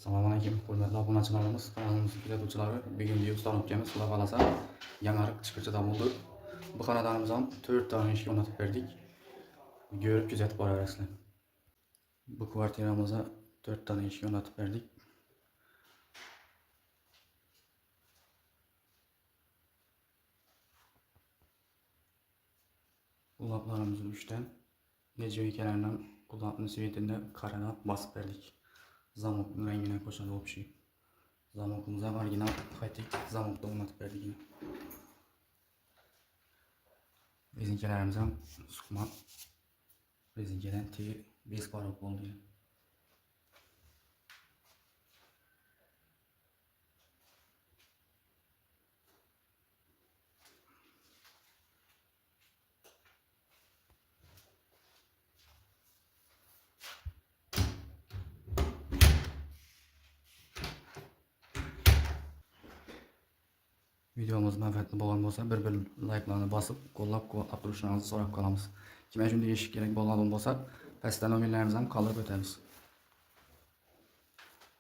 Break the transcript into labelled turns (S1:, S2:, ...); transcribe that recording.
S1: Assalomualaykum, hurmatli obunachilarimiz, kanalimiz kuzatuvchilari. Bugungi ustoz ukamiz Xudo xolasa yangilik chiqarishda bo'ldi. Bu xonadonimiz ham 4 ta eshik o'rnatib berdik. Ko'rib kuzatib boraverasizlar. Bu kvartiramizda 4 ta eshik o'rnatib berdik. Kulaklarımız 3'ten. Gece ekanlardan kulakın svetinde karana basıp verdik. Zamokun rengine koşalı opşi. Zamokumuza orijinal Fatik zamokda o'rnatib berdik. Rezinkalarimiz ham suqma rezinkadan tegi bez parok bo'ldi. Videomuz manfaatli bo'lgan bo'lsa, bir like'larni bosib, qo'llab-quvvatlab turishingizni so'rab qolamiz. Kimga shunday eshik kerak bo'lgan bo'lsa, pastda nomerlarimizni ham qoldirib o'tamiz.